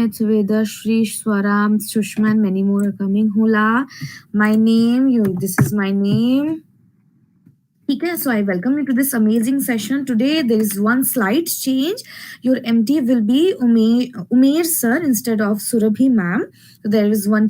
Sumit, Veda, Shrish, Swaram, Sushman, many more are coming. Hola, my name, this is my name. Okay, so I welcome you to this amazing session. Today there is one slight change. Your MT will be Umair sir instead of Surabhi ma'am. So there is one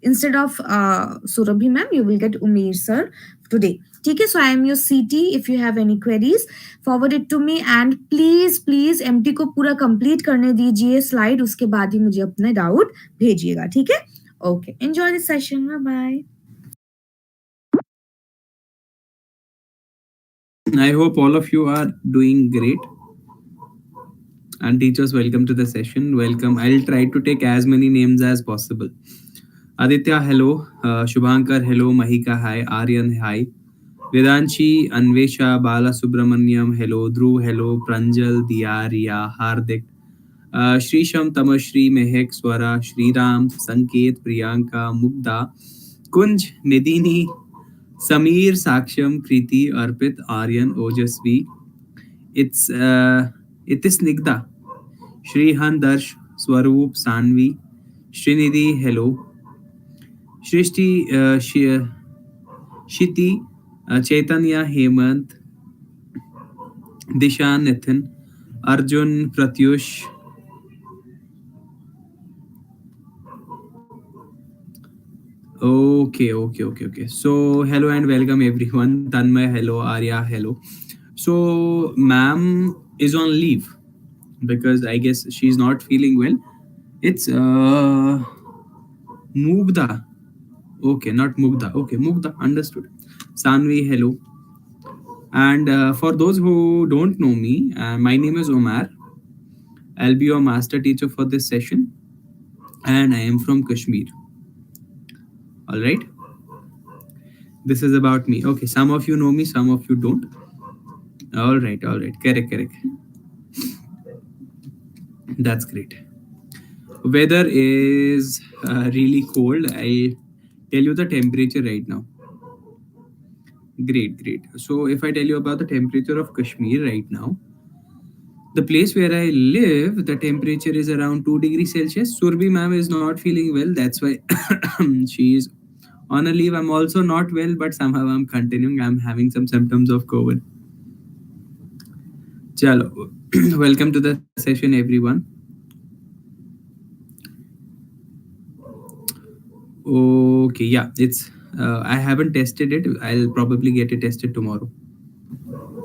instead of Surabhi ma'am, you will get Umair sir today. Okay, so I am your CT. If you have any queries, forward it to me and please MT को पूरा complete करने दीजिए slide. उसके बाद ही मुझे अपने doubt भेजिएगा. ठीक है? Okay. Enjoy the session. Bye bye. I hope all of you are doing great. And teachers, welcome to the session. Welcome. I'll try to take as many names as possible. Aditya, hello. Shubhankar, hello. Mahika, hi. Aryan, hi. Vedanchi, Anvesha, Bala Subramaniam, hello. Dhruv, hello. Pranjal, Diya, Riya, Hardik. Shrisham, Tamashri, Mehek, Swara, Shriram, Sanket, Priyanka, Mugda, Kunj, Medini, Sameer, Saksham, Kriti, Arpit, Aryan, Ojasvi. It's it is Snigdha, Shrihan, Darsh, Swaroop, Sanvi, Srinidhi, hello, Shrishti, Shiti, Chaitanya, Hemant, Dishan, Nathan, Arjun, Pratyush. Okay. So, hello and welcome everyone. Tanmay, hello. Arya, hello. So, ma'am is on leave because I guess she's not feeling well. It's Mugda. Okay, not Mugda. Okay, Mugda. Understood. Sanvi, hello. And for those who don't know me, my name is Omar. I'll be your master teacher for this session, and I am from Kashmir. All right. This is about me. Okay, some of you know me, some of you don't. All right. Correct. That's great. Weather is really cold. I tell you the temperature right now. Great. So if I tell you about the temperature of Kashmir right now, the place where I live, the temperature is around 2 degrees Celsius. Surbi ma'am is not feeling well. That's why she is on a leave. I'm also not well, but somehow I'm continuing. I'm having some symptoms of COVID. Chalo. Welcome to the session, everyone. Okay, yeah, it's. I haven't tested it. I'll probably get it tested tomorrow.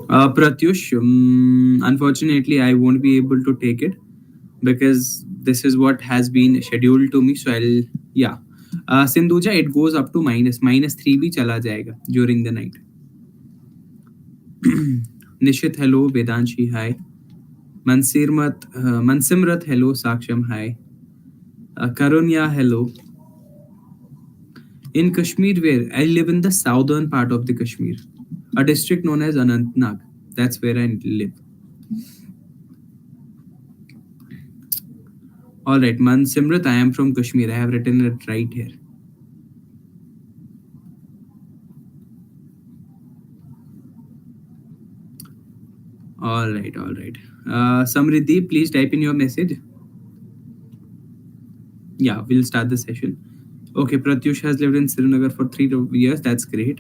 Pratyush, unfortunately, I won't be able to take it because this is what has been scheduled to me. So I'll, yeah. Sindhuja, it goes up to minus 3 bhi chala jayega during the night. Nishit, hello. Vedanshi, hi. Mansimrat, hello. Saksham, hi. Karunya, hello. In Kashmir, where I live in the southern part of the Kashmir, a district known as Anantnag. That's where I live. All right, Mansimrat, I am from Kashmir. I have written it right here. All right. Samriddhi, please type in your message. Yeah, we'll start the session. Okay, Pratyush has lived in Srinagar for 3 years. That's great.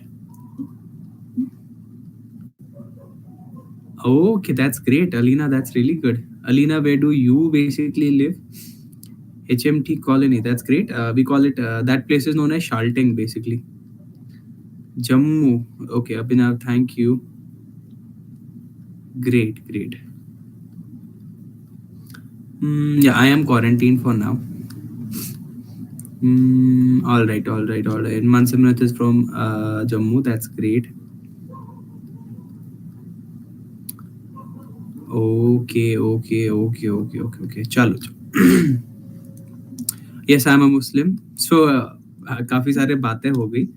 Okay, that's great. Alina, that's really good. Alina, where do you basically live? HMT Colony. That's great. We call it, that place is known as Shalting, basically. Jammu. Okay, Abhinav, thank you. Great. Yeah, I am quarantined for now. All right. Mansimrat is from Jammu. That's great. Okay. Chalo. Yes, I'm a Muslim. So, काफी सारे बातें हो गई.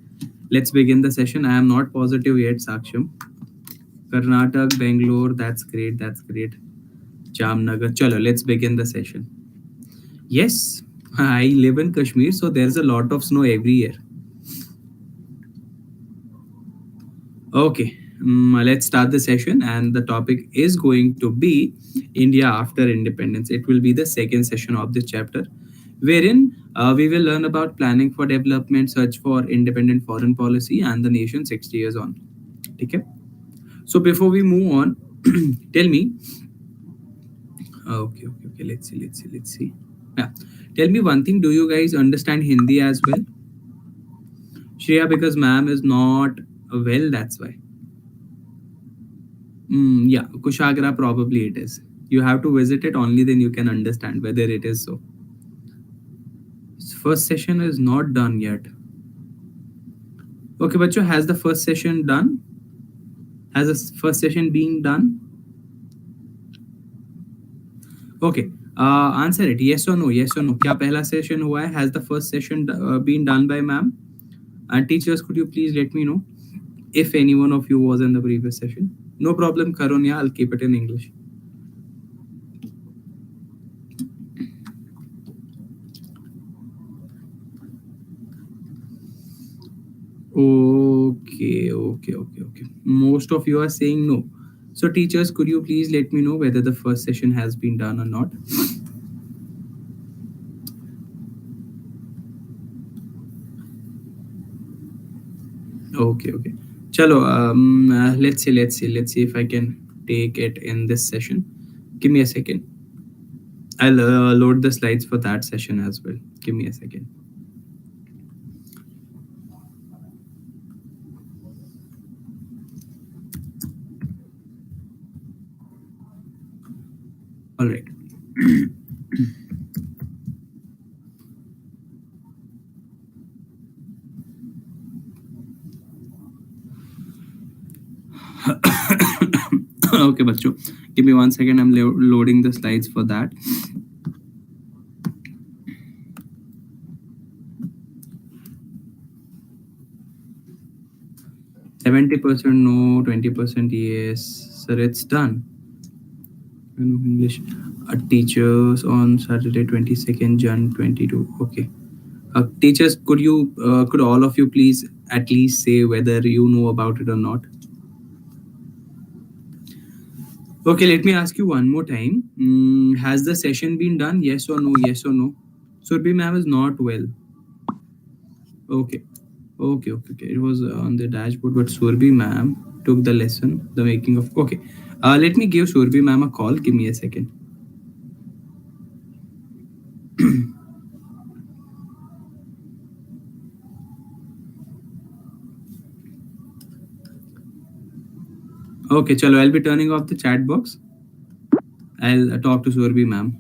Let's begin the session. I am not positive yet, Saksham. Karnataka, Bangalore. That's great. Jamnagar. Chalo, let's begin the session. Yes, I live in Kashmir, so there's a lot of snow every year. Okay, let's start the session, and the topic is going to be India after independence. It will be the second session of this chapter, wherein we will learn about planning for development, search for independent foreign policy, and the nation 60 years on. Okay. So before we move on, tell me. Okay. Let's see. Yeah. Tell me one thing. Do you guys understand Hindi as well? Shreya, because ma'am is not well, that's why. Yeah, Kushagra probably it is. You have to visit it, only then you can understand whether it is so. First session is not done yet. Okay, Bacho, has the first session done? Has the first session been done? Okay. Answer it. Yes or no? Yes or no? क्या पहला session हुआ है? Has the first session been done by ma'am? And teachers, could you please let me know if any one of you was in the previous session? No problem, Karunya. I'll keep it in English. Okay. Most of you are saying no. So, teachers, could you please let me know whether the first session has been done or not? Okay. Chalo, let's see if I can take it in this session. Give me a second. I'll load the slides for that session as well. Give me a second. All right. Okay, bacho. Give me 1 second. I'm loading the slides for that. 70% no, 20% yes. Sir, it's done. English. Teachers on Saturday 22nd Jan 22. Okay. Teachers, could all of you please at least say whether you know about it or not? Okay, let me ask you one more time. Has the session been done? Yes or no? Yes or no? Surbhi ma'am is not well. Okay. Okay. It was on the dashboard, but Surbhi ma'am took the lesson, the making of. Okay. Let me give Surbhi ma'am a call. Give me a second. Okay, chalo, I'll be turning off the chat box. I'll talk to Surbhi ma'am.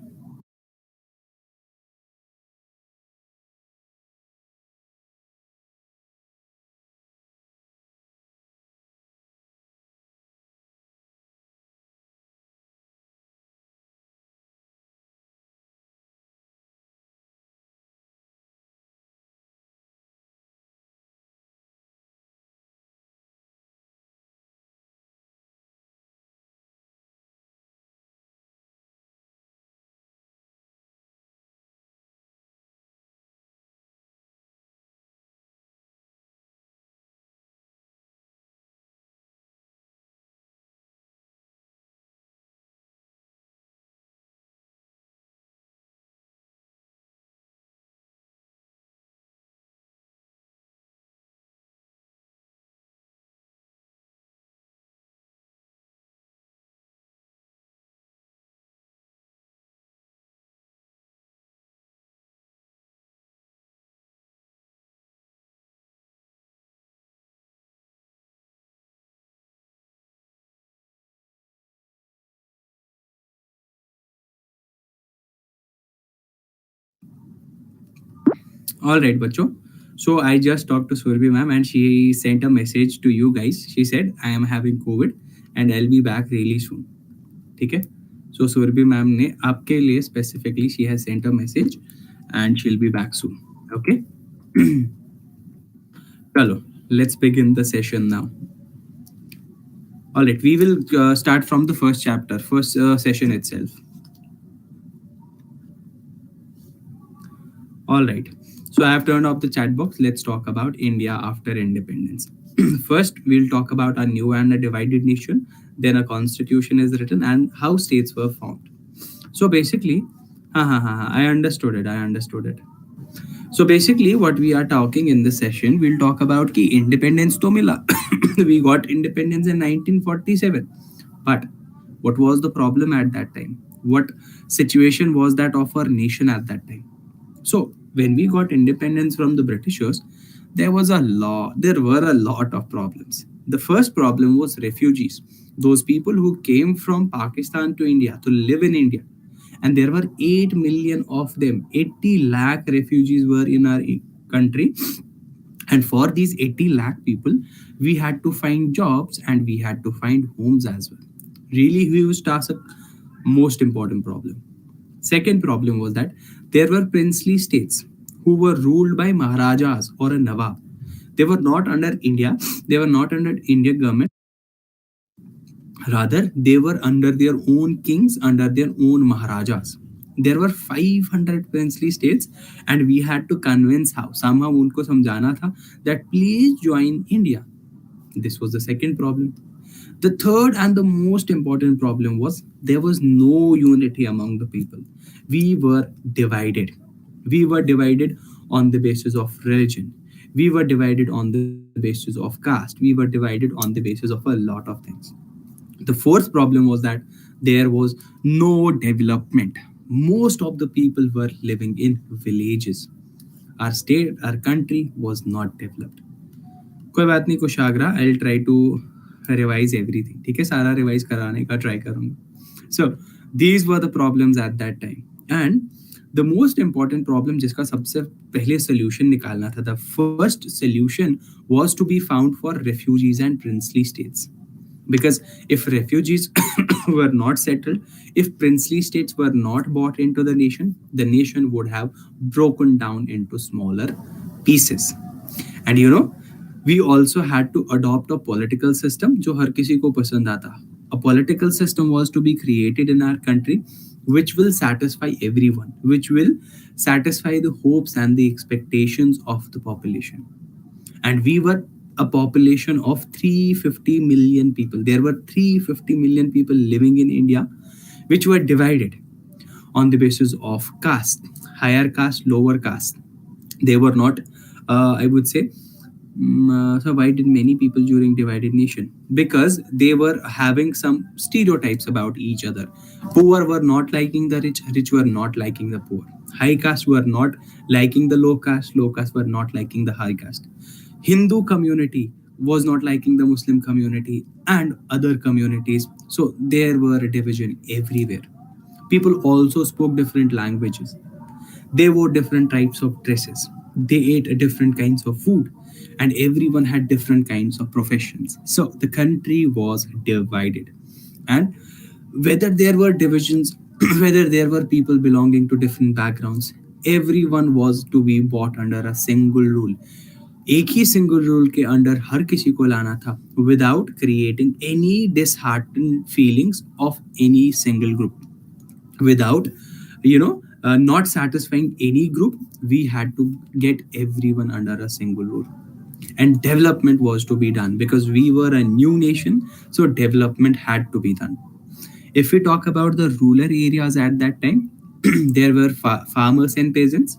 All right, bacho. So I just talked to Surbhi ma'am and she sent a message to you guys. She said, I am having COVID and I'll be back really soon. ठीक है? So Surbhi ma'am ने आपके लिए specifically she has sent a message and she'll be back soon. Okay? Chalo, let's begin the session now. All right, we will start from the first chapter, first session itself. All right. So I have turned off the chat box. Let's talk about India after independence. First, we'll talk about a new and a divided nation, then a constitution is written, and how states were formed. So basically, I understood it. I understood it. So basically, what we are talking in this session, we'll talk about ki independence to mila. We got independence in 1947. But what was the problem at that time? What situation was that of our nation at that time? So when we got independence from the Britishers, there were a lot of problems. The first problem was refugees, those people who came from Pakistan to India to live in India. And there were 8 million of them. 80 lakh refugees were in our country. And for these 80 lakh people, we had to find jobs and we had to find homes as well. Really huge task, most important problem. Second problem was that there were princely states who were ruled by Maharajas or a Nawab. They were not under India, they were not under Indian government. Rather, they were under their own kings, under their own Maharajas. There were 500 princely states, and we had to convince how somehow उनको समझाना था that please join India. This was the second problem. The third and the most important problem was there was no unity among the people. We were divided. We were divided on the basis of religion. We were divided on the basis of caste. We were divided on the basis of a lot of things. The fourth problem was that there was no development. Most of the people were living in villages. Our state, our country was not developed. कोई बात नहीं Kushagra I try to revise everything ठीक है सारा revise कराने का try करूंगा so these were the problems at that time and the most important problem जिसका सबसे पहले सोल्यूशन निकालना था the first solution was to be found for refugees and princely states because if refugees were not settled, if princely states were not brought into the nation would have broken down into smaller pieces. And you know, we also had to adopt a political system जो हर किसी को पसंद आता. A political system was to be created in our country which will satisfy everyone, which will satisfy the hopes and the expectations of the population. And we were a population of 350 million people. There were 350 million people living in India, which were divided on the basis of caste, higher caste, lower caste. They were not, I would say, so why did many people during divided nation? Because they were having some stereotypes about each other. Poor were not liking the rich, rich were not liking the poor. High caste were not liking the low caste were not liking the high caste. Hindu community was not liking the Muslim community and other communities. So there were a division everywhere. People also spoke different languages. They wore different types of dresses. They ate different kinds of food. And everyone had different kinds of professions. So the country was divided. And whether there were divisions, whether there were people belonging to different backgrounds, everyone was to be brought under a single rule. एक ही single rule के under her किसी को लाना था without creating any dishearten feelings of any single group without not satisfying any group. We had to get everyone under a single rule, and development was to be done because we were a new nation, so development had to be done. If we talk about the rural areas at that time, there were farmers and peasants.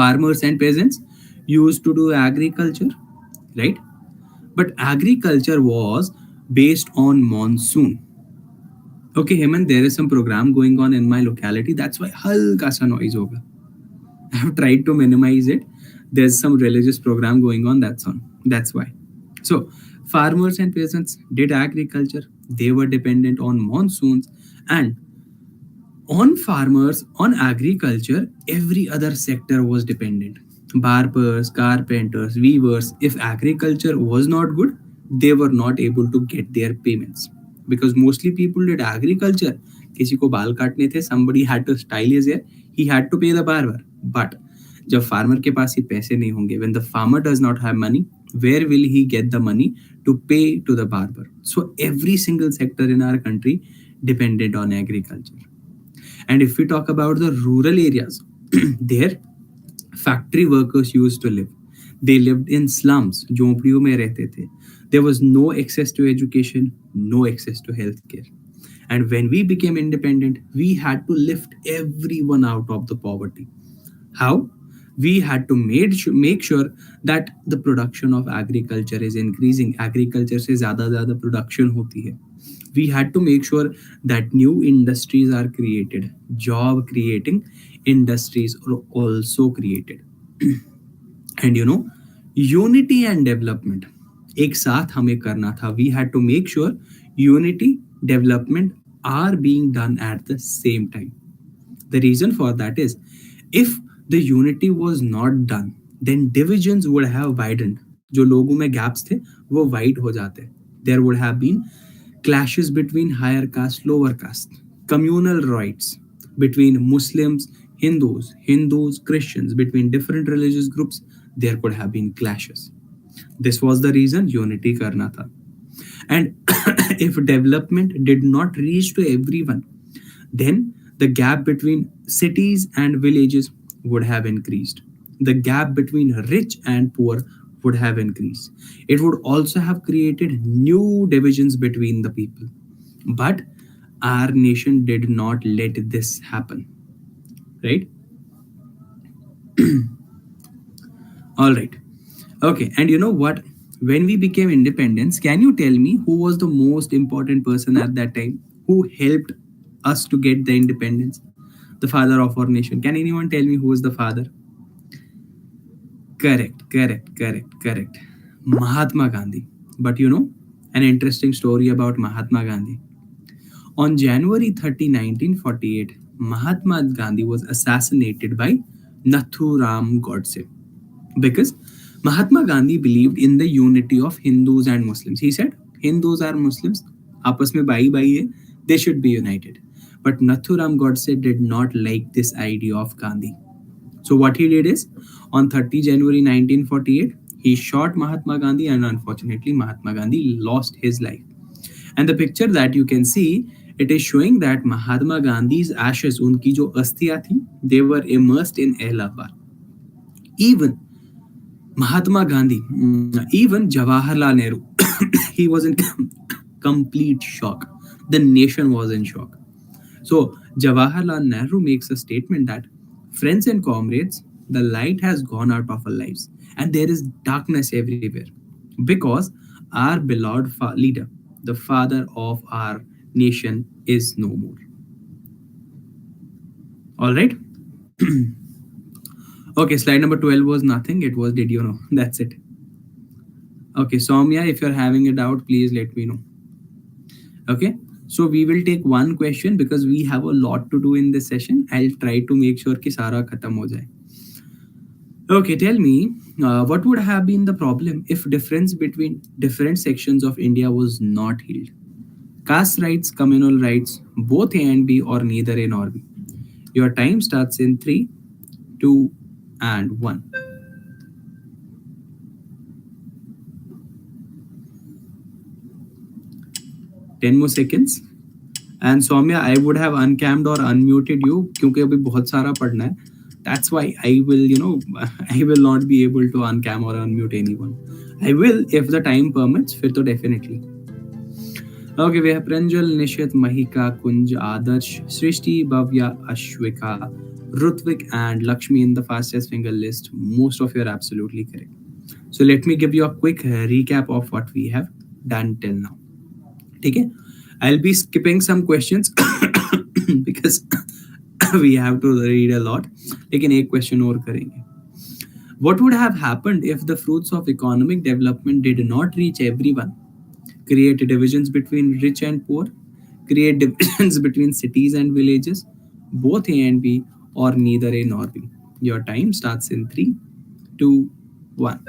Farmers and peasants used to do agriculture, right? But agriculture was based on monsoon. Okay, Hemant, there is some program going on in my locality. That's why halka sa noise hoga. I have tried to minimize it. There's some religious program going on. That's why. So farmers and peasants did agriculture. They were dependent on monsoons, and on farmers, on agriculture, every other sector was dependent. Barbers, carpenters, weavers. If agriculture was not good, they were not able to get their payments because mostly people did agriculture. किसी को बाल काटने थे, somebody had to style his hair, he had to pay the barber. But जब farmer के पास ही पैसे नहीं होंगे, when the farmer does not have money, where will he get the money to pay to the barber? So every single sector in our country depended on agriculture. And if we talk about the rural areas, there factory workers used to live. They lived in slums, झोंपड़ियों में रहते थे. There was no access to education, no access to healthcare. And when we became independent, we had to lift everyone out of the poverty. How? We had to make sure that the production of agriculture is increasing. Agriculture से ज़्यादा production होती है. We had to make sure that new industries are created. Job creating industries are also created. And unity and development एक साथ हमें करना था. We had to make sure unity, development are being done at the same time. The reason for that is, if the unity was not done, then divisions would have widened. जो लोगों में gaps थे वो wide हो जाते. There would have been clashes between higher caste, lower caste, communal rights between Muslims, Hindus, Christians, between different religious groups. There could have been clashes. This was the reason unity karna tha. And if development did not reach to everyone, then the gap between cities and villages would have increased. The gap between rich and poor would have increased. It would also have created new divisions between the people. But our nation did not let this happen, right? All right. Okay, and you know what? When we became independence, can you tell me who was the most important person at that time who helped us to get the independence? The father of our nation. Can anyone tell me who was the father? Correct. Mahatma Gandhi. But an interesting story about Mahatma Gandhi. On January 30, 1948, Mahatma Gandhi was assassinated by Nathuram Godse, because Mahatma Gandhi believed in the unity of Hindus and Muslims. He said, Hindus are Muslims, आपस में भाई भाई है, they should be united. But Nathuram Godse did not like this idea of Gandhi. So what he did is, on 30 January 1948, he shot Mahatma Gandhi, and unfortunately Mahatma Gandhi lost his life. And the picture that you can see, it is showing that Mahatma Gandhi's ashes, उनकी जो अस्थियां थी, they were immersed in Allahabad. Even Mahatma Gandhi, even Jawaharlal Nehru, he was in complete shock. The nation was in shock. So Jawaharlal Nehru makes a statement that, friends and comrades, the light has gone out of our lives and there is darkness everywhere, because our beloved leader, the father of our nation, is no more. All right. Okay, slide number 12 was nothing. It was, did you know? That's it. Okay, Soumya, if you're having a doubt, please let me know. Okay, so we will take one question because we have a lot to do in this session. I'll try to make sure कि सारा खत्म हो जाए. Okay, tell me, what would have been the problem if difference between different sections of India was not healed? Caste rights, communal rights, both A and B, or neither A nor B. Your time starts in 3, 2, and 1. 10 more seconds. And Soumya, I would have uncammed or unmuted you क्योंकि अभी बहुत सारा पढ़ना है. That's why I will, I will not be able to uncam or unmute anyone. I will if the time permits, फिर तो definitely. Okay, we have Pranjal, Nishit, Mahika, Kunj, Adarsh, Srishti, Bhavya, Ashwika, Rutvik, and Lakshmi in the fastest finger list. Most of you are absolutely correct. So let me give you a quick recap of what we have done till now. Okay, I'll be skipping some questions because we have to read a lot. लेकिन एक question और करेंगे. What would have happened if the fruits of economic development did not reach everyone? Create divisions between rich and poor, create divisions between cities and villages, both A and B, or neither A nor B. Your time starts in 3, 2, 1.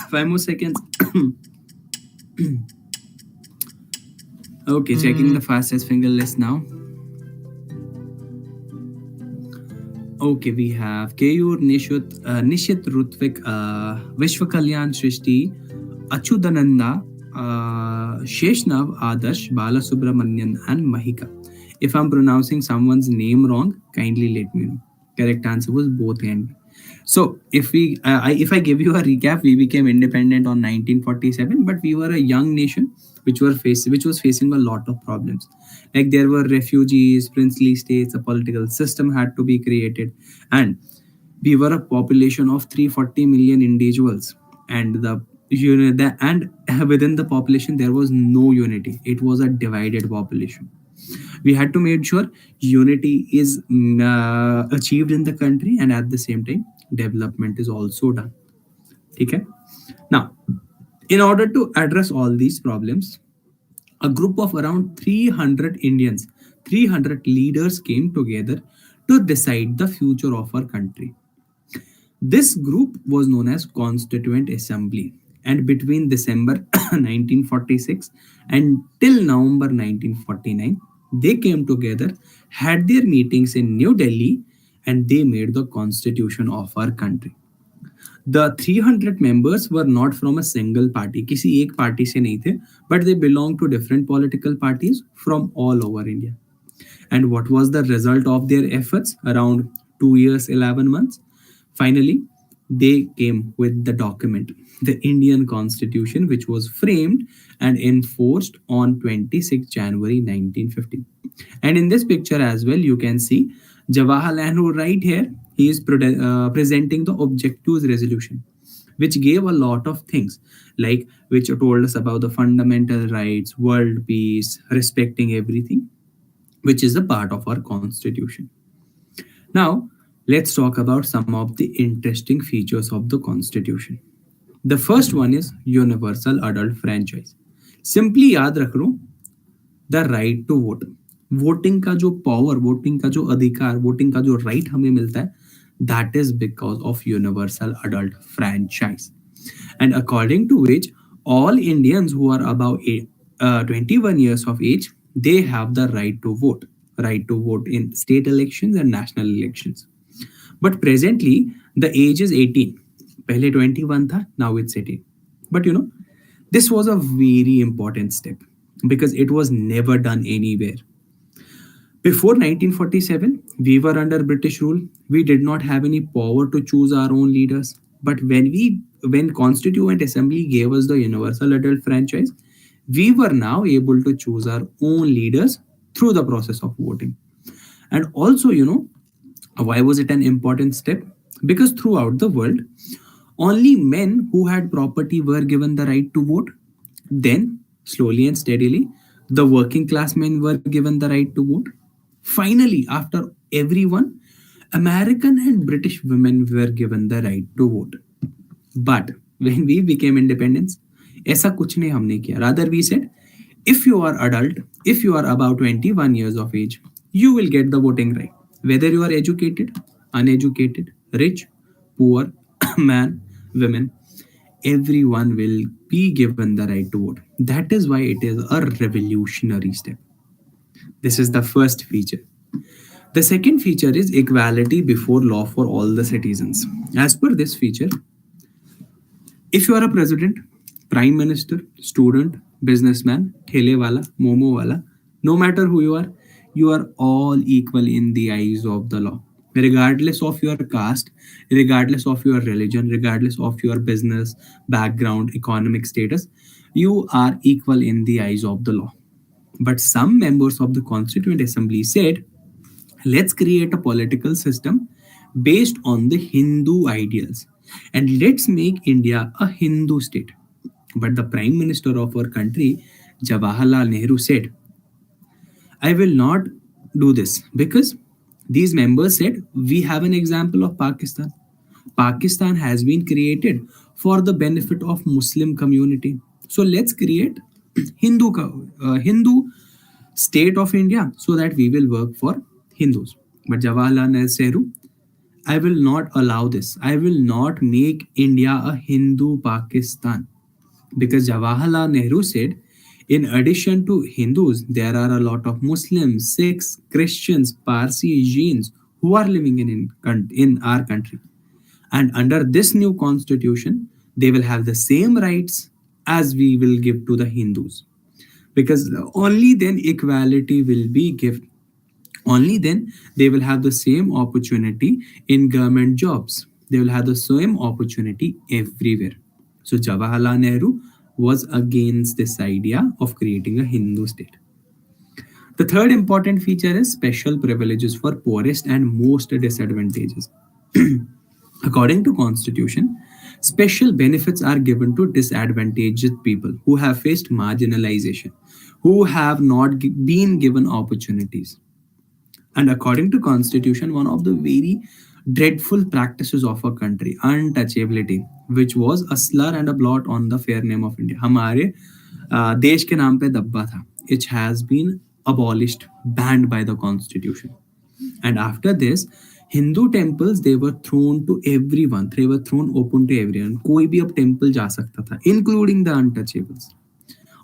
Five more seconds. Okay, checking the fastest finger list now. Okay, we have Keyur, Nishit, Rutvik, Vishwakalyan, Shrishti, Achudananda, Sheshnav, Adarsh, Balasubramanian, and Mahika. If I'm pronouncing someone's name wrong, kindly let me know. Correct answer was both and. So if I give you a recap, we became independent on 1947, but we were a young nation which was facing a lot of problems. Like there were refugees, princely states, a political system had to be created, and we were a population of 340 million individuals, and within the population there was no unity. It was a divided population. We had to make sure unity is achieved in the country, and at the same time development is also done. Okay. Now, in order to address all these problems, a group of around 300 Indians, 300 leaders came together to decide the future of our country. This group was known as Constituent Assembly, and between December 1946 and till November 1949, they came together, had their meetings in New Delhi, and they made the constitution of our country. The 300 members were not from a single party, किसी एक party से नहीं थे, but they belonged to different political parties from all over India. And what was the result of their efforts? Around 2 years, 11 months. Finally, they came with the document, the Indian Constitution, which was framed and enforced on 26 January 1950. And in this picture as well, you can see Jawaharlal Nehru right here. He is presenting the objectives resolution, which gave a lot of things, like which told us about the fundamental rights, world peace, respecting everything, which is a part of our constitution. Now, let's talk about some of the interesting features of the constitution. The first one is universal adult franchise. Simply याद रख लो, the right to vote. Voting का जो power, voting का जो अधिकार, voting का जो राइट हमें मिलता है, that is because of universal adult franchise, and according to which all Indians who are above 21 years of age, they have the right to vote in state elections and national elections. But presently the age is 18. पहले 21 था, now it's 18. But this was a very important step because it was never done anywhere. Before 1947, we were under British rule. We did not have any power to choose our own leaders. But when Constituent Assembly gave us the universal adult franchise, we were now able to choose our own leaders through the process of voting. And also, why was it an important step? Because throughout the world, only men who had property were given the right to vote. Then, slowly and steadily, the working class men were given the right to vote. Finally, after everyone, American and British women were given the right to vote. But when we became independence, ऐसा कुछ नहीं हमने किया. Rather, we said, if you are adult, if you are about 21 years of age, you will get the voting right. Whether you are educated, uneducated, rich, poor, man, women, everyone will be given the right to vote. That is why it is a revolutionary step. This is the first feature. The second feature is equality before law for all the citizens. As per this feature, if you are a president, prime minister, student, businessman, thele wala, momo wala, no matter who you are all equal in the eyes of the law. Regardless of your caste, regardless of your religion, regardless of your business background, economic status, you are equal in the eyes of the law. But some members of the Constituent Assembly said, let's create a political system based on the Hindu ideals and let's make India a Hindu state. But the Prime Minister of our country, Jawaharlal Nehru, said, I will not do this because these members said we have an example of Pakistan. Pakistan has been created for the benefit of Muslim community. So let's create Hindu state of India so that we will work for Hindus. But Jawaharlal Nehru, I will not allow this. I will not make India a Hindu Pakistan. Because Jawaharlal Nehru said, in addition to Hindus, there are a lot of Muslims, Sikhs, Christians, Parsi, Jains who are living in our country. And under this new constitution, they will have the same rights as we will give to the Hindus, because only then equality will be given. Only then they will have the same opportunity in government jobs. They will have the same opportunity everywhere. So Jawaharlal Nehru was against this idea of creating a Hindu state. The third important feature is special privileges for poorest and most disadvantages. According to constitution, special benefits are given to disadvantaged people who have faced marginalization, who have not been given opportunities. And according to constitution, one of the very dreadful practices of a country, untouchability, which was a slur and a blot on the fair name of India, हमारे देश के नाम पे दब्बा था, it has been abolished, banned by the constitution. And after this, Hindu temples, they were thrown to everyone, they were thrown open to everyone, कोई भी अब temple जा सकता था, including the untouchables.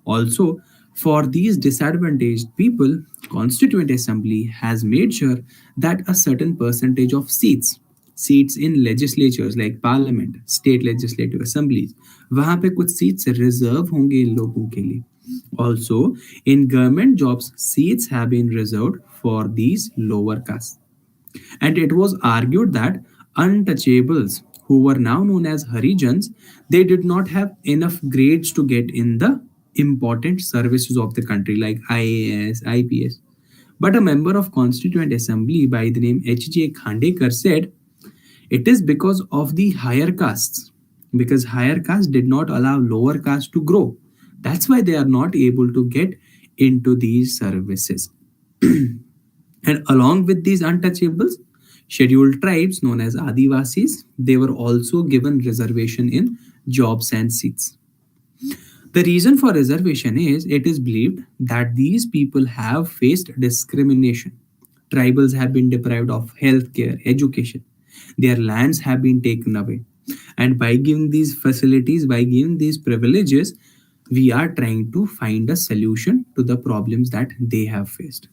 Also, for these disadvantaged people, Constituent Assembly has made sure that a certain percentage of seats in legislatures like parliament, state legislative assemblies, वहाँ पे कुछ seats reserve होंगे इन लोगों के लिए. Also, in government jobs, seats have been reserved for these lower castes. And it was argued that untouchables, who were now known as Harijans, they did not have enough grades to get in the important services of the country like IAS, IPS. But a member of Constituent Assembly by the name H.J. Khandekar said it is because of the higher castes, because higher castes did not allow lower castes to grow. That's why they are not able to get into these services. And along with these untouchables, scheduled tribes known as Adivasis, they were also given reservation in jobs and seats. The reason for reservation is it is believed that these people have faced discrimination. Tribals have been deprived of health care, education. Their lands have been taken away. And by giving these facilities, by giving these privileges, we are trying to find a solution to the problems that they have faced.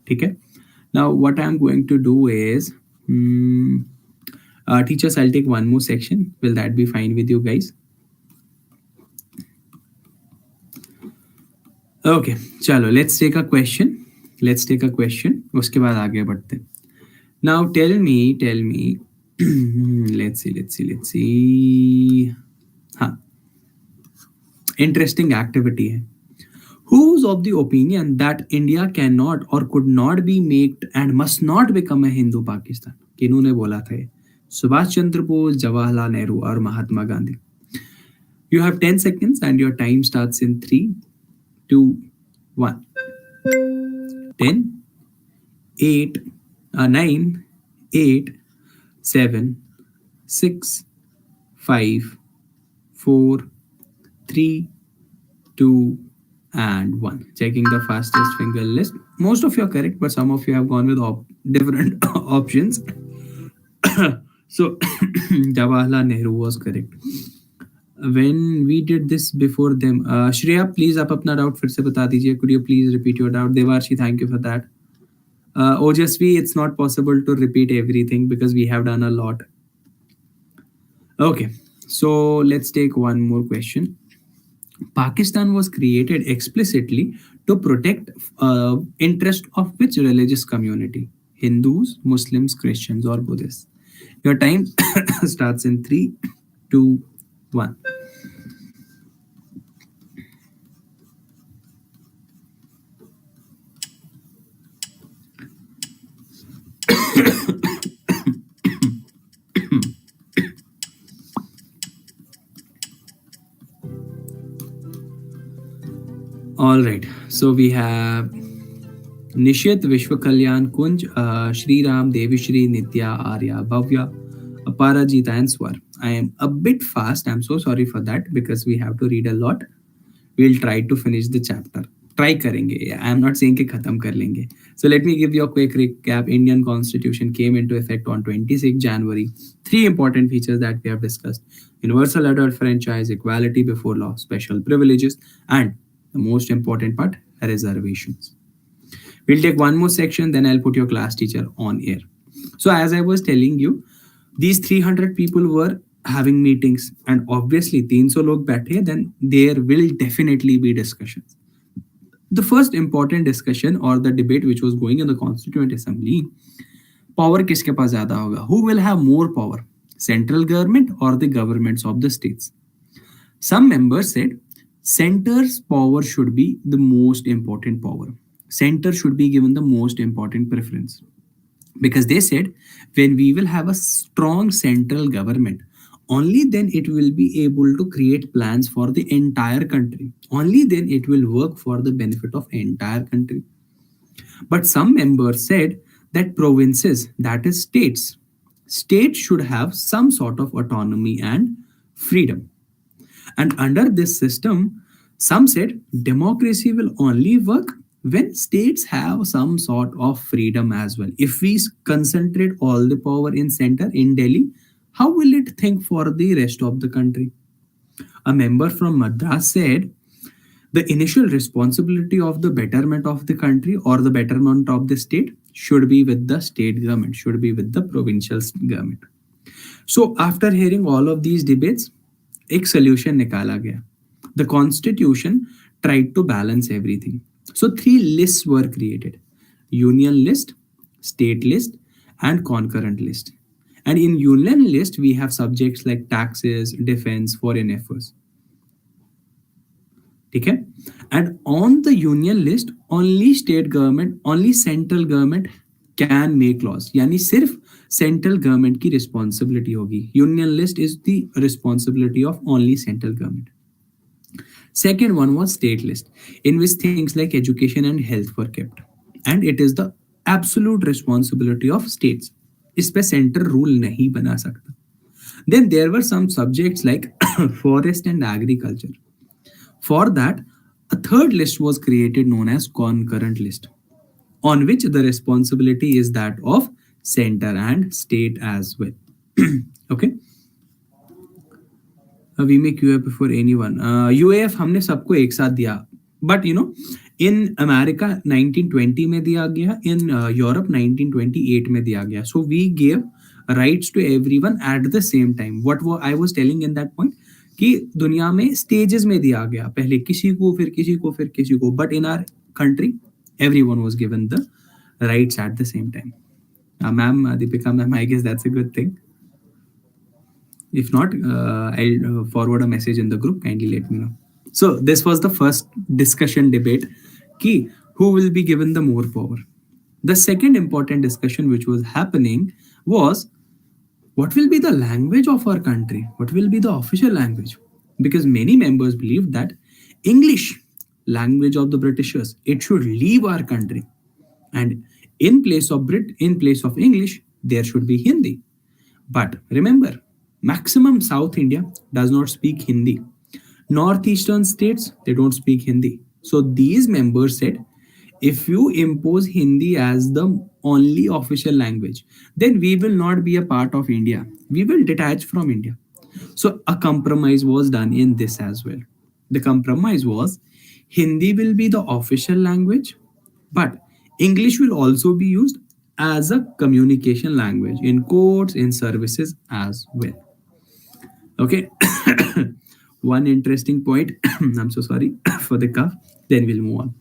Okay? Now, what I'm going to do is, teachers, I'll take one more section. Will that be fine with you guys? Okay, chalo, let's take a question. Let's take a question. उसके बाद आगे बढ़ते. Now tell me. let's see. हाँ, interesting activity है. Who's of the opinion that India cannot or could not be made and must not become a Hindu Pakistan? किन्होंने बोला था ये? सुभाष चंद्र बोस, जवाहरलाल नेहरू और Mahatma Gandhi. You have 10 seconds and your time starts in 3, 2, 1. 10, 8, 9, 8, 7, 6, 5, 4, 3, 2, and 1. Checking the fastest finger list. Most of you are correct, but some of you have gone with different options. So, Jawaharlal Nehru was correct. When we did this before them, Shreya, please आप अपना doubt फिर से बता दीजिए. Could you please repeat your doubt? Devarshi, thank you for that. Ojasvi, it's not possible to repeat everything because we have done a lot. Okay, so let's take one more question. Pakistan was created explicitly to protect interest of which religious community? Hindus, Muslims, Christians, or Buddhists? Your time starts in 3, 2, 1. All right, so we have Nishit, Vishwa Kalyan, Kunj, Shri Ram, Devishri, Nitya, Arya, Bhavya, Aparajita, and Swar. I am a bit fast. I'm so sorry for that because we have to read a lot. We'll try to finish the chapter. Try करेंगे. I am not saying कि खत्म कर लेंगे. So let me give you a quick recap. Indian Constitution came into effect on 26 January. 3 important features that we have discussed: universal adult franchise, equality before law, special privileges, and the most important part, reservations. We'll take one more section, then I'll put your class teacher on air. So as I was telling you, these 300 people were having meetings, and obviously 300 log बैठे, then there will definitely be discussions. The first important discussion or the debate which was going in the Constituent Assembly, power किसके पास ज़्यादा होगा, who will have more power, central government or the governments of the states. Some members said center's power should be the most important power. Center should be given the most important preference, because they said when we will have a strong central government, only then it will be able to create plans for the entire country, only then it will work for the benefit of entire country. But some members said that provinces, that is states should have some sort of autonomy and freedom. And under this system, some said democracy will only work when states have some sort of freedom as well. If we concentrate all the power in center in Delhi, how will it think for the rest of the country? A member from Madras said the initial responsibility of the betterment of the country or the betterment of the state should be with the state government, should be with the provincial government. So after hearing all of these debates, एक solution निकाला गया. The constitution tried to balance everything. So three lists were created: union list, state list, and concurrent list. And in union list, we have subjects like taxes, defense, foreign affairs. ठीक है? And on the union list, only state government, only central government can make laws. यानी सिर्फ central government की responsibility होगी. Union list is the responsibility of only central government. Second one was state list, in which things like education and health were kept, and it is the absolute responsibility of states. इस पे centre rule नहीं बना सकता. Then there were some subjects like forest and agriculture. For that, a third list was created known as concurrent list, on which the responsibility is that of center and state as well. Okay. We make UAF before anyone. UAF हमने सबको एक साथ दिया, but you know, in America 1920 में दिया गया, in Europe 1928 में दिया गया. So we gave rights to everyone at the same time. What I was telling in that point, कि दुनिया में stages में दिया गया, पहले किसी को, फिर किसी को, फिर किसी को, but in our country everyone was given the rights at the same time. Ma'am, Deepika ma'am, I guess that's a good thing. If not, I'll forward a message in the group. Kindly let me know. So this was the first discussion debate, ki who will be given the more power. The second important discussion which was happening was what will be the language of our country? What will be the official language? Because many members believed that English, language of the Britishers, it should leave our country, and in place of English, there should be Hindi. But remember, maximum South India does not speak Hindi. Northeastern states, they don't speak Hindi. So these members said, if you impose Hindi as the only official language, then we will not be a part of India. We will detach from India. So a compromise was done in this as well. The compromise was Hindi will be the official language, but English will also be used as a communication language in courts, in services as well. Okay. One interesting point. I'm so sorry for the cough. Then we'll move on.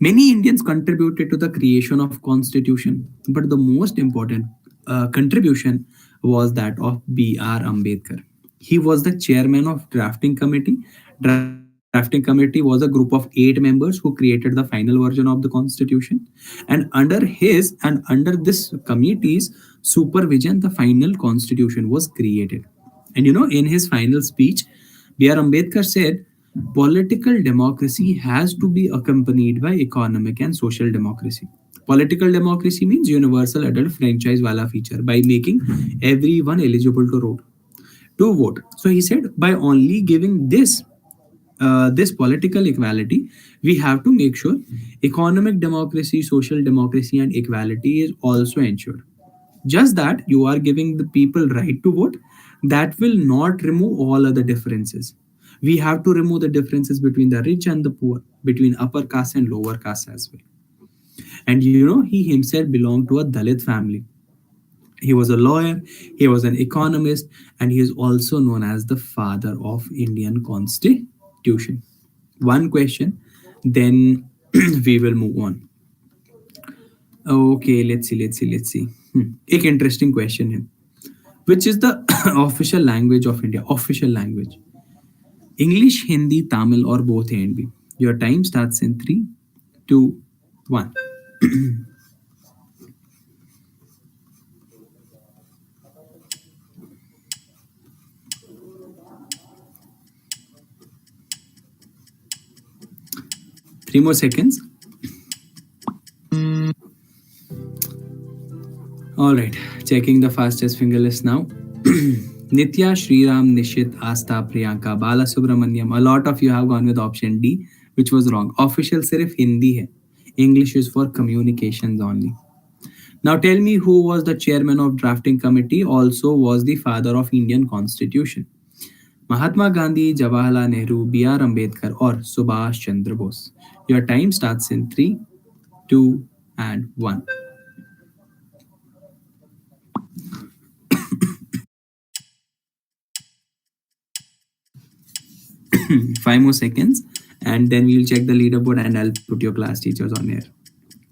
Many Indians contributed to the creation of constitution, but the most important contribution was that of B.R. Ambedkar. He was the chairman of drafting committee. Drafting committee was a group of 8 members who created the final version of the constitution, and under this committee's supervision, the final constitution was created. And you know, in his final speech, B.R. Ambedkar said, political democracy has to be accompanied by economic and social democracy. Political democracy means universal adult franchise wala feature by making everyone eligible to vote. So he said, by only giving this political equality, we have to make sure economic democracy, social democracy, and equality is also ensured. Just that you are giving the people right to vote, that will not remove all other differences. We have to remove the differences between the rich and the poor, between upper caste and lower caste as well. And you know, he himself belonged to a Dalit family. He was a lawyer, he was an economist, and he is also known as the father of Indian Constitution. One question, then we will move on. Okay, let's see. एक interesting question है. Which is the official language of India? Official language. English, Hindi, Tamil, or both A and B. Your time starts in three, two, one. 3 more seconds. All right, checking the fastest finger list now. Nitya, Sriram, Nishit, Asta, Priyanka, Bala Subramaniam. A lot of you have gone with option D, which was wrong. Official सिर्फ हिंदी है. English is for communications only. Now tell me who was the chairman of drafting committee, also was the father of Indian constitution. Mahatma Gandhi, Jawaharlal Nehru, B.R. Ambedkar or Subhash Chandra Bose. Your time starts in 3, 2 and 1. 5 more seconds and then we'll check the leaderboard and I'll put your class teachers on air.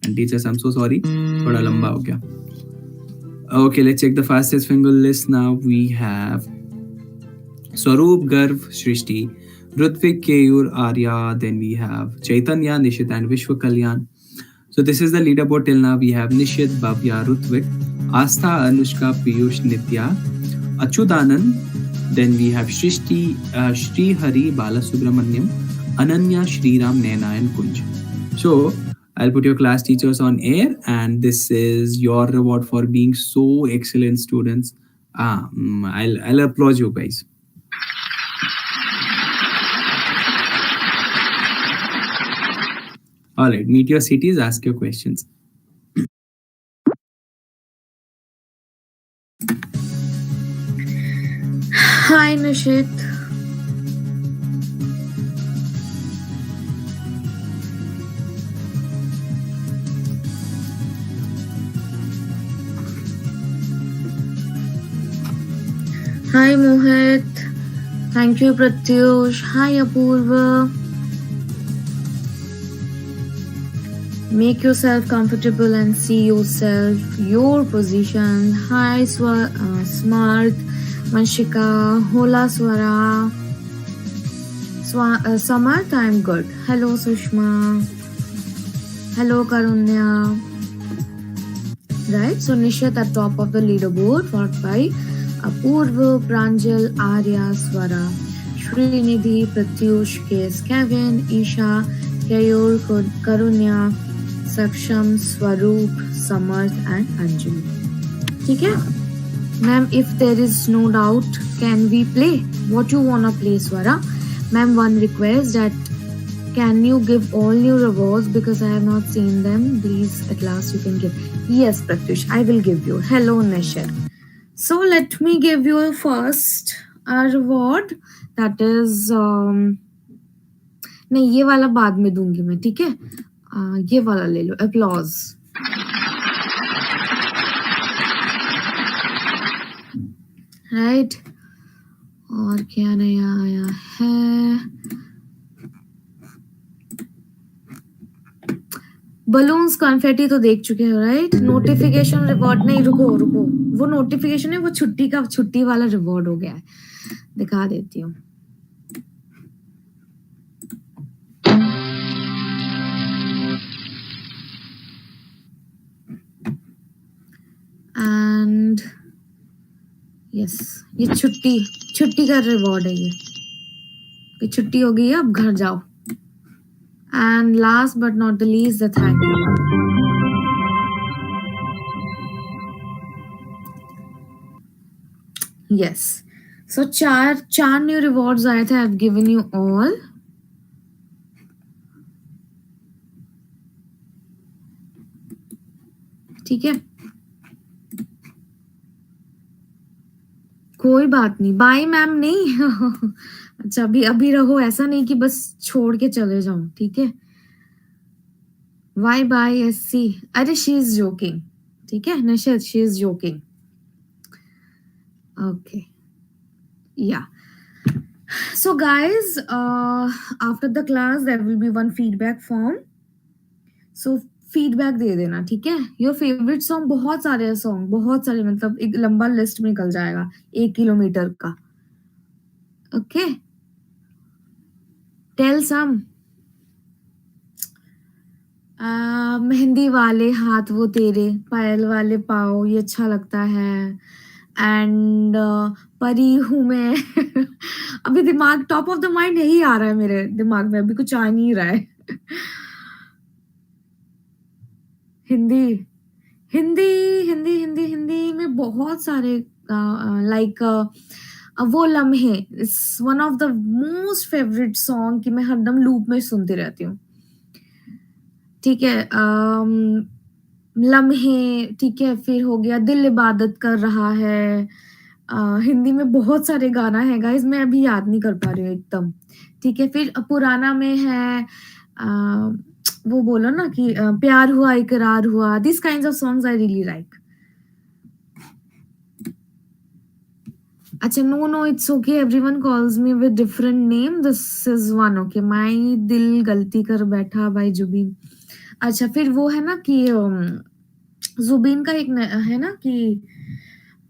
And teachers, I'm so sorry. Thoda lamba ho gaya. Okay, let's check the fastest finger list now. We have Swaroop, Garv, Shrishti, Rutvik, Keyur, Arya. Then we have Chaitanya, Nishit, and Vishwa Kalyan. So this is the leaderboard till now. We have Nishit, Bhavya, Rutvik, Asta, Anushka, Piyush, Nitya, Achudanand. Then we have Shrishti, Shri Hari, Balasubramaniam, Ananya, Shriram, Naina, and Kunj. So I'll put your class teachers on air, and this is your reward for being so excellent students. I'll applaud you guys. All right, meet your cities, ask your questions. Hi, Nishit. Hi, Mohit. Thank you, Pratyush. Hi, Apurva. Make yourself comfortable and see yourself, your position. Hi, Smart, Manshika, Hola, Swara. Samarth, I'm good. Hello, Sushma. Hello, Karunya. Right, so Nishit at top of the leaderboard, followed by Apurva, Pranjal, Arya, Swara, Srinidhi, Pratyush, KS, Kevin, Isha, Kayur, Karunya, Saksham, Swaroop, Samarth and Anjali. ठीक है? Ma'am, if there is no doubt, can we play? What you wanna play, Swara? Ma'am, one request that can you give all your rewards because I have not seen them. Please, at last you can give. Yes, Pratyush, I will give you. Hello, Nishit. So let me give you first a reward that is नहीं ये वाला बाद में दूंगी मैं ठीक है ये वाला ले लो applause right और क्या नया आया है बलून्स कॉन्फेटी तो देख चुके हो राइट नोटिफिकेशन रिवॉर्ड नहीं रुको वो नोटिफिकेशन है वो छुट्टी वाला रिवॉर्ड हो गया है दिखा देती हूँ एंड यस ये छुट्टी का रिवॉर्ड है ये छुट्टी हो गई है अब घर जाओ And last but not the least, the thank you. Yes. So चार new rewards आए थे. I've given you all. ठीक है कोई बात नहीं बाय मैम नहीं अच्छा अभी रहो ऐसा नहीं कि बस छोड़ के चले जाऊं ठीक है वाई बाय एससी अरे शी इज जोकिंग ठीक है नशद she is joking Okay. Yeah. So, guys, after the class, there will be one feedback form. So, feedback दे देना, ठीक है? योर फेवरेट सॉन्ग, बहुत सारे सॉन्ग, बहुत सारे, मतलब एक लंबा लिस्ट में निकल जाएगा 1 किलोमीटर का. Okay, tell some. मेहंदी वाले हाथ वो तेरे, पायल वाले पाँव, ये अच्छा लगता है. एंड परी हूँ मैं. अभी दिमाग टॉप ऑफ द माइंड यही आ रहा है मेरे दिमाग में, अभी कुछ आ नहीं रहा है. हिंदी, हिंदी, हिंदी, हिंदी, हिंदी में बहुत सारे, लाइक वो लम्हे is one of the most favourite song कि मैं हरदम लूप में सुनती रहती हूँ. ठीक है. लम्हे, ठीक है. फिर हो गया दिल इबादत कर रहा है. हिंदी में बहुत सारे गाना है गाइस, मैं अभी याद नहीं कर पा रही हूँ एकदम. ठीक है. फिर पुराना में है, वो बोलो ना कि प्यार हुआ इकरार हुआ. This kind of songs I really like. अच्छा, no no, it's okay, everyone calls me with different name. This is one. Okay, my दिल गलती कर बैठा बाय जुबीन. अच्छा, फिर वो है ना कि जुबीन का एक है ना कि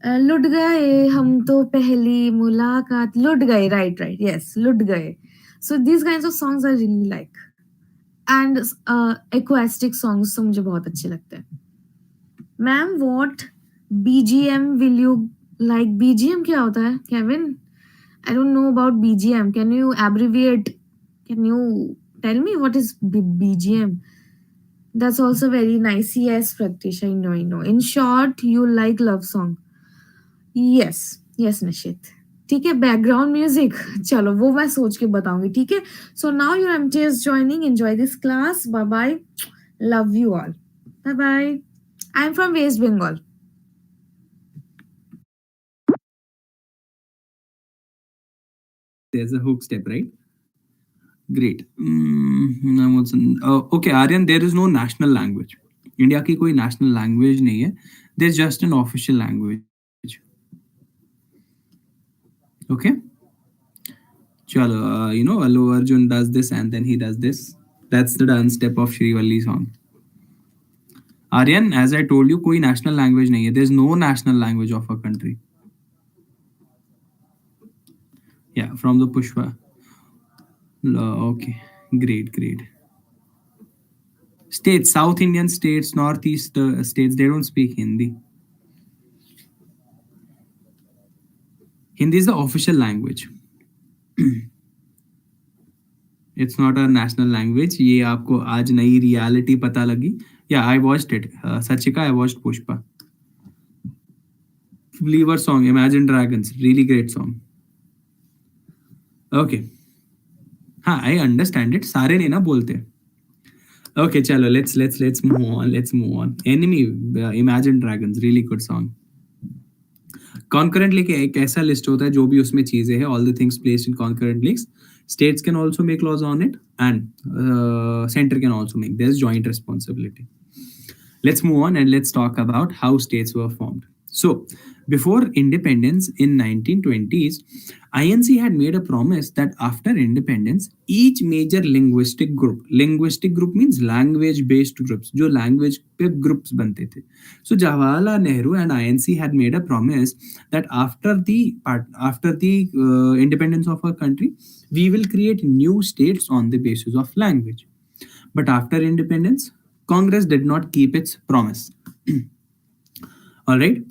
लुट गए हम तो पहली मुलाकात, लुट गए, राइट राइट, यस, लुट गए. So these kinds of songs I really like. And acoustic songs तो मुझे बहुत अच्छे लगते हैं. Ma'am, what BGM will you like? BGM क्या होता है Kevin? I don't know about BGM. Can you abbreviate? Can you tell me what is BGM? That's also very nice. Yes, Praktish, I know, I know. In short, you like love song. Yes, yes, Nishit. ठीक है, background music, चलो वो मैं सोच के बताऊंगी. ठीक है. So now your MT is joining. Enjoy this class. Bye bye. Love you all. Bye bye. I am from West Bengal. There's a hook step, right? Great. Okay, Aryan, there is no national language. India की कोई national language नहीं है. There's just an official language. Okay. Chalo, Allu Arjun does this and then he does this. That's the dance step of Shrivalli song. Aryan, as I told you, कोई national language नहीं है. There's no national language of a country. Yeah, from the Pushpa. Okay, great, great. States, South Indian states, Northeast states, they don't speak Hindi. Hindi is the official language. It's not a national language. ये आपको आज नई reality पता लगी. Yeah, I watched it. Sachika, I watched Pushpa. Believer song, Imagine Dragons, really great song. Okay. हाँ, I understand it. सारे नहीं ना बोलते. Okay, चलो, let's move on. Let's move on. Enemy, Imagine Dragons, really good song. Concurrently के एक ऐसा list होता है जो भी उसमें चीजें हैं, all the things placed in concurrent lists. States can also make laws on it, and center can also make. There's joint responsibility. Let's move on and let's talk about how states were formed. So, before independence in 1920s, INC had made a promise that after independence, each major linguistic group means language-based groups, जो language पे groups बनते थे. So Jawaharlal Nehru and INC had made a promise that after the independence of our country, we will create new states on the basis of language. But after independence, Congress did not keep its promise. All right.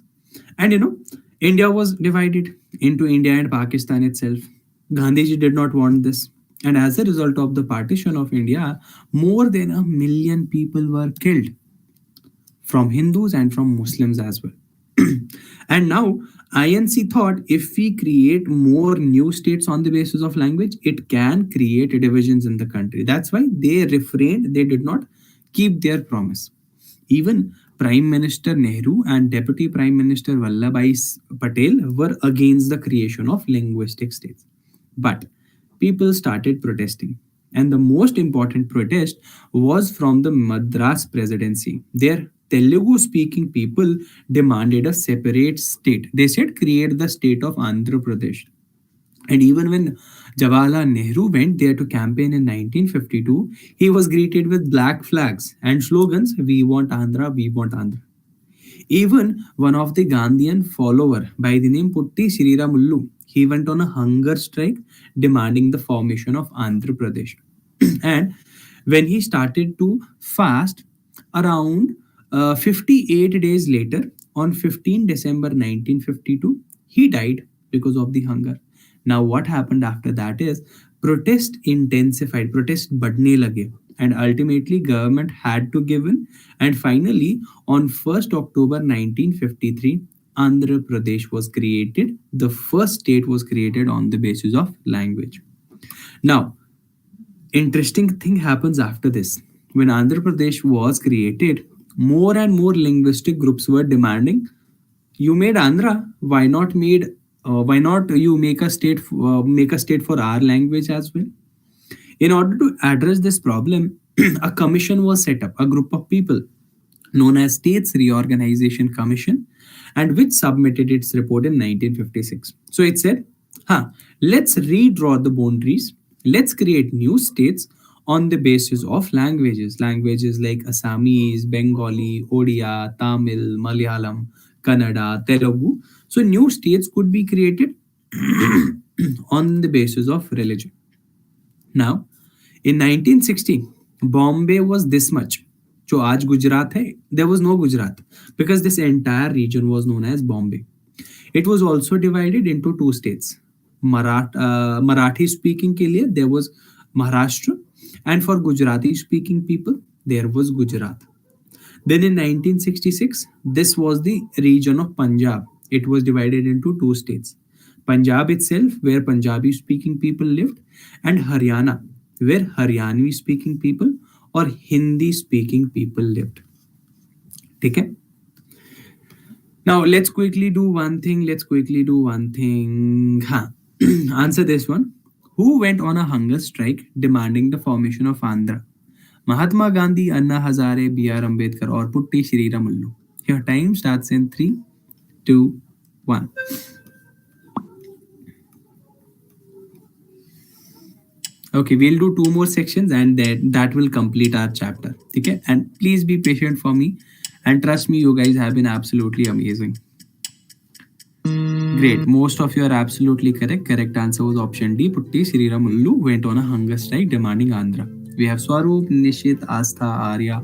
And India was divided into India and Pakistan itself. Gandhiji did not want this. And as a result of the partition of India, more than 1 million people were killed, from Hindus and from Muslims as well. And now, INC thought if we create more new states on the basis of language, it can create divisions in the country. That's why they refrained, they did not keep their promise. Even Prime Minister Nehru and Deputy Prime Minister Vallabhbhai Patel were against the creation of linguistic states. But people started protesting. And the most important protest was from the Madras presidency. Their Telugu speaking people demanded a separate state. They said, create the state of Andhra Pradesh. And even when Jawaharlal Nehru went there to campaign in 1952, he was greeted with black flags and slogans, "We want Andhra, we want Andhra." Even one of the Gandhian follower by the name Putti Sriramullu, he went on a hunger strike demanding the formation of Andhra Pradesh. And when he started to fast around 58 days later, on 15 December 1952, he died because of the hunger. Now, what happened after that is protest intensified, protest badne lage, and ultimately government had to give in. And finally, on 1st October 1953, Andhra Pradesh was created. The first state was created on the basis of language. Now, interesting thing happens after this. When Andhra Pradesh was created, more and more linguistic groups were demanding, you made Andhra, why not you make a state for our language as well? In order to address this problem, a commission was set up, a group of people known as States Reorganization Commission, and which submitted its report in 1956. So it said, let's redraw the boundaries, let's create new states on the basis of languages. Languages like Assamese, Bengali, Odia, Tamil, Malayalam, Kannada, Telugu. So new states could be created on the basis of religion. Now, in 1960, Bombay was this much. जो आज गुजरात है, there was no Gujarat because this entire region was known as Bombay. It was also divided into two states. Marathi speaking के लिए there was Maharashtra, and for Gujarati speaking people there was Gujarat. Then in 1966, this was the region of Punjab. It was divided into two states. Punjab itself, where Punjabi speaking people lived, and Haryana, where Haryanvi speaking people or Hindi speaking people lived. Okay? Now let's quickly do one thing. Answer this one. Who went on a hunger strike demanding the formation of Andhra? Mahatma Gandhi, Anna Hazare, B.R. Ambedkar, or Putti Sriramullu? Your time starts in 3, 2, 1. Okay, we'll do 2 more sections and that will complete our chapter. Okay, and please be patient for me, and trust me, you guys have been absolutely amazing. Great, most of you are absolutely correct. Correct answer was option D. Putti Sriramullu went on a hunger strike demanding Andhra. We have Swaroop, Nishit, Astha, Arya,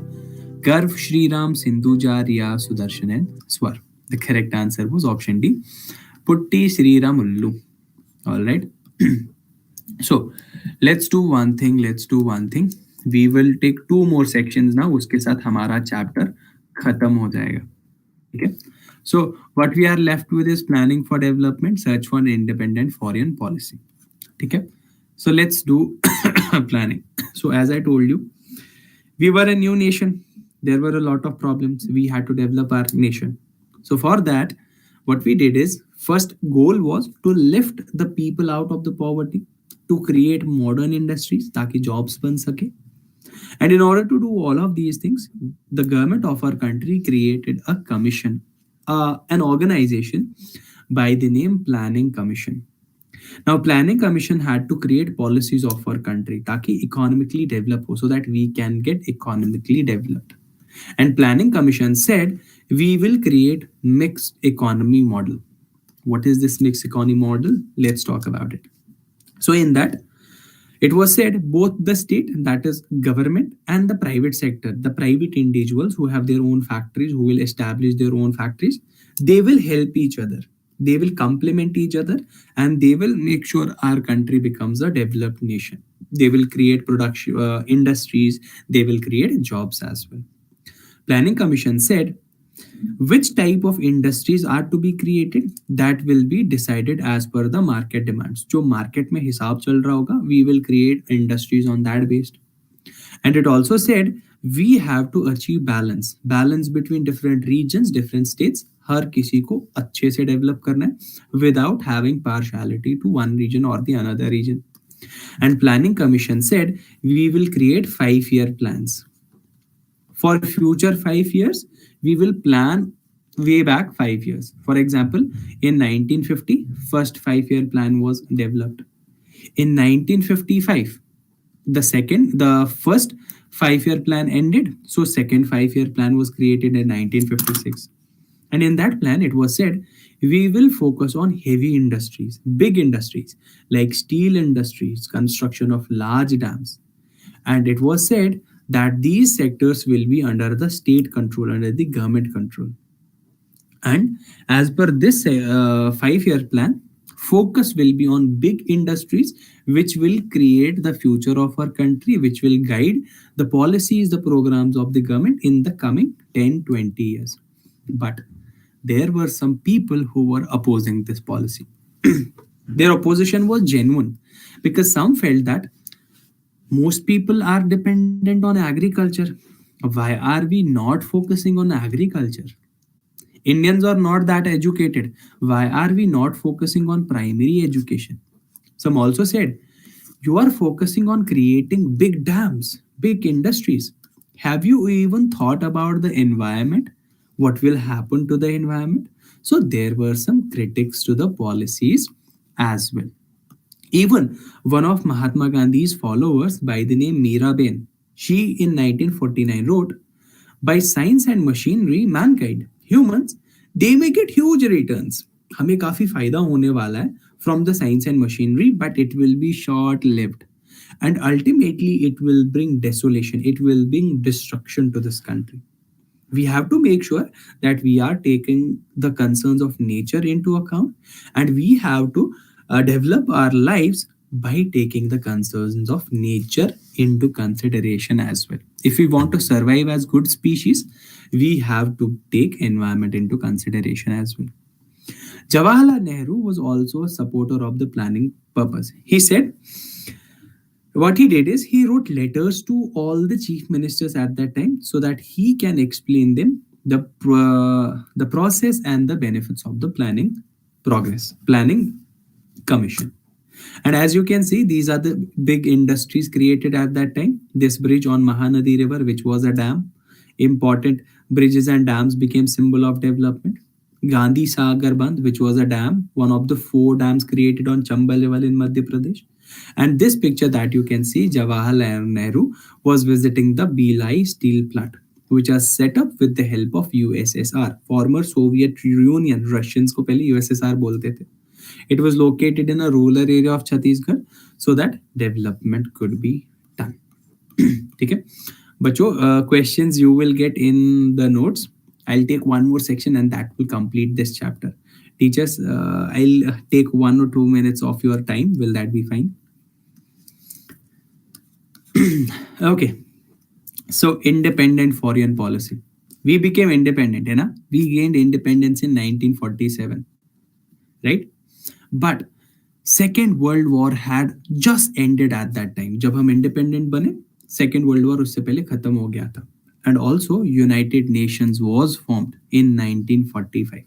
Garv, Shriram, Sindhuja, Riya, Sudarshan, and Swar. The correct answer was option D. Putti Sriramullu. All right. So let's do one thing. We will take 2 more sections now. उसके साथ हमारा chapter खत्म हो जाएगा. Okay. So what we are left with is planning for development, search for independent foreign policy. Okay. So let's do planning. So as I told you, we were a new nation. There were a lot of problems. We had to develop our nation. So for that, what we did is, first goal was to lift the people out of the poverty, to create modern industries ताकि jobs बन सके. And in order to do all of these things, the government of our country created a commission, an organization by the name Planning Commission. Now, Planning Commission had to create policies of our country ताकि economically develop हो, so that we can get economically developed. And Planning Commission said, we will create mixed economy model. What is this mixed economy model? Let's talk about it. So in that, it was said both the state, that is government, and the private sector, the private individuals who have their own factories, who will establish their own factories, they will help each other. They will complement each other, and they will make sure our country becomes a developed nation. They will create production industries. They will create jobs as well. Planning Commission said which type of industries are to be created, that will be decided as per the market demands. जो market में हिसाब चल रहा होगा, we will create industries on that based. And it also said we have to achieve balance between different regions, different states. हर किसी को अच्छे से develop करना है without having partiality to one region or the another region. And Planning Commission said we will create 5-year plans. For future 5 years, We will plan way back 5 years. For example, in 1950, first 5 year plan was developed. In 1955, the first 5 year plan ended, so second 5 year plan was created in 1956. And in that plan, it was said we will focus on heavy industries, big industries like steel industries, construction of large dams. And it was said that these sectors will be under the state control, under the government control. And as per this 5 year plan, focus will be on big industries which will create the future of our country, which will guide the policies, the programs of the government in the coming 10, 20 years. But there were some people who were opposing this policy. Their opposition was genuine because some felt that most people are dependent on agriculture. Why are we not focusing on agriculture? Indians are not that educated. Why are we not focusing on primary education? Some also said, you are focusing on creating big dams, big industries. Have you even thought about the environment? What will happen to the environment? So there were some critics to the policies as well. Even one of Mahatma Gandhi's followers by the name Miraben, she in 1949 wrote, by science and machinery, mankind, humans, they may get huge returns. हमें काफी फायदा होने वाला है from the science and machinery, but it will be short lived. And ultimately, it will bring desolation, it will bring destruction to this country. We have to make sure that we are taking the concerns of nature into account, and we have to develop our lives by taking the concerns of nature into consideration as well. If we want to survive as good species, we have to take environment into consideration as well. Jawaharlal Nehru was also a supporter of the planning purpose. He said what he did is he wrote letters to all the chief ministers at that time so that he can explain them the process and the benefits of the planning commission. And as you can see, these are the big industries created at that time. This bridge on Mahanadi River, which was a dam, important bridges and dams became symbol of development. Gandhi Sagar Bandh, which was a dam, one of the 4 dams created on Chambal River in Madhya Pradesh. And this picture that you can see, Jawaharlal Nehru was visiting the Bilai steel plant, which was set up with the help of USSR, former Soviet Union. Russians को पहले USSR बोलते थे. It was located in a rural area of Chhattisgarh so that development could be done. ठीक है बच्चों, questions you will get in the notes. I'll take one more section and that will complete this chapter. Teachers, I'll take 1 or 2 minutes of your time. Will that be fine? Okay. So independent foreign policy. We became independent, है ना? We gained independence in 1947, right? But Second World War had just ended at that time. जब हम independent बने, Second World War उससे पहले खत्म हो गया था. And also United Nations was formed in 1945.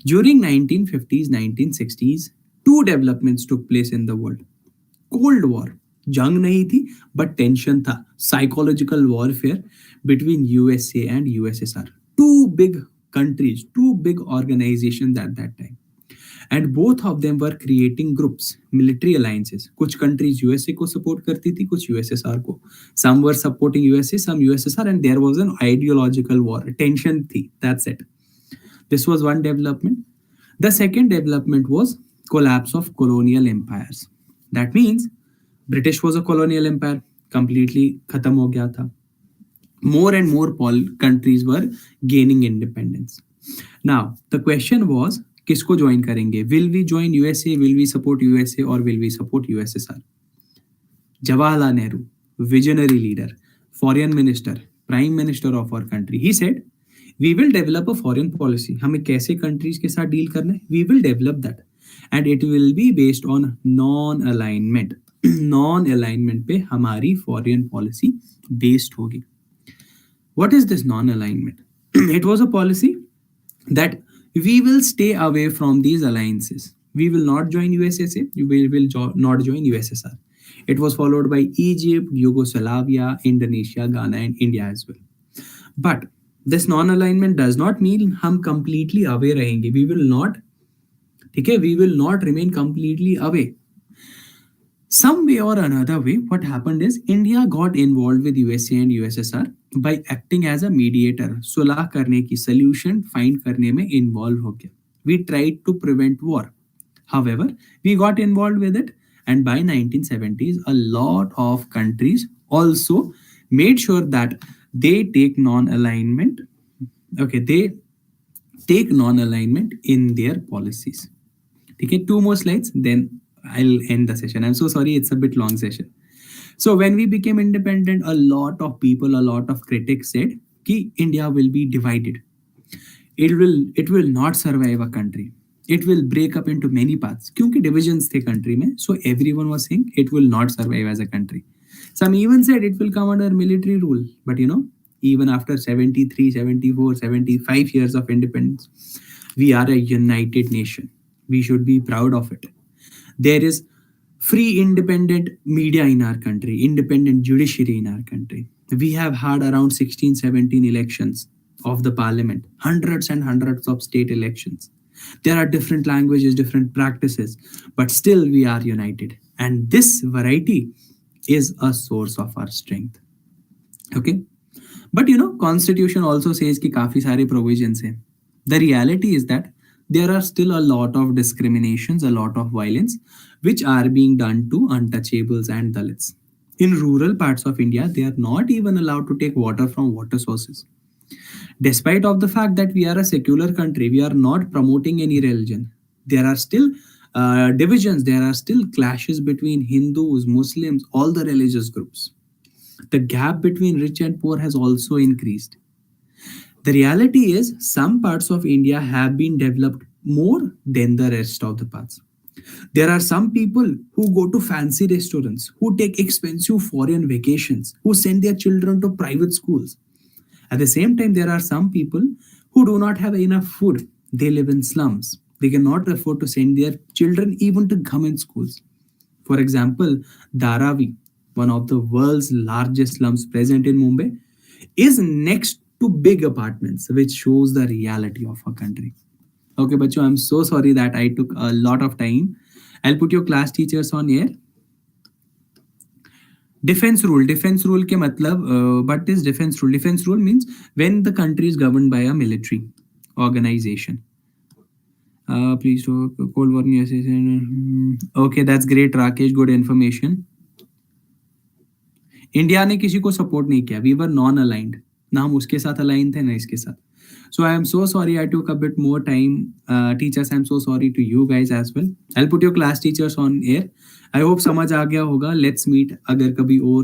During 1950s, 1960s, 2 developments took place in the world. Cold War, जंग नहीं थी, but tension था, psychological warfare between USA and USSR. 2 big countries, 2 big organizations at that time. And both of them were creating groups, military alliances. कुछ countries USA को support करती थी, कुछ USSR को. Some were supporting USA, some USSR, and there was an ideological war. Tension थी, that's it. This was one development. The second development was collapse of colonial empires. That means British was a colonial empire, completely खत्म हो गया था. More and more countries were gaining independence. Now, the question was, किसको join करेंगे? Will we join USA? Will we support USA? Or will we support USSR? Jawaharlal Nehru, visionary leader, foreign minister, prime minister of our country, he said, we will develop a foreign policy. हमें कैसे countries के साथ deal करना है? We will develop that. And it will be based on non-alignment. Non-alignment पे हमारी foreign policy based होगी. What is this non-alignment? It was a policy that we will stay away from these alliances. We will not join USSR. We will not join USSR. It was followed by Egypt, Yugoslavia, Indonesia, Ghana, and India as well. But this non alignment does not mean हम completely away रहेंगे, we will not, ठीक है, we will not remain completely away. Some way or another way, what happened is India got involved with USA and USSR by acting as a mediator. सुलह करने की solution find करने में involve हो गया. We tried to prevent war. However, we got involved with it, and by 1970s, a lot of countries also made sure that they take non-alignment. Okay, they take non-alignment in their policies. Okay, two more slides, then I'll end the session. I'm so sorry, it's a bit long session. So when we became independent, a lot of people, a lot of critics said कि India will be divided. It will not survive a country. It will break up into many parts. क्योंकि divisions थे country में, so everyone was saying it will not survive as a country. Some even said it will come under military rule. But even after 73, 74, 75 years of independence, we are a united nation. We should be proud of it. There is free independent media in our country, independent judiciary in our country. We have had around 16, 17 elections of the parliament, hundreds and hundreds of state elections. There are different languages, different practices, but still we are united. And this variety is a source of our strength. Okay. But constitution also says कि काफी सारे provisions हैं. The reality is that there are still a lot of discriminations, a lot of violence, which are being done to untouchables and Dalits. In rural parts of India, they are not even allowed to take water from water sources. Despite of the fact that we are a secular country, we are not promoting any religion. There are still divisions, there are still clashes between Hindus, Muslims, all the religious groups. The gap between rich and poor has also increased. The reality is, some parts of India have been developed more than the rest of the parts. There are some people who go to fancy restaurants, who take expensive foreign vacations, who send their children to private schools. At the same time, there are some people who do not have enough food. They live in slums. They cannot afford to send their children even to government schools. For example, Dharavi, one of the world's largest slums present in Mumbai, is next to big apartments, which shows the reality of our country. Okay, bacho, I'm so sorry that I took a lot of time. I'll put your class teachers on air. Defense rule के मतलब what is defense rule means when the country is governed by a military organization. Please talk cold war assassin. Okay, that's great, Rakesh, good information. India ने किसी को support नहीं किया, we were non aligned, ना हम उसके साथ align थे ना इसके साथ. So I am so sorry I took a bit more time. Teachers, I am so sorry to you guys as well. I'll put your class teachers on air. I hope समझ आ गया होगा. Let's meet अगर कभी और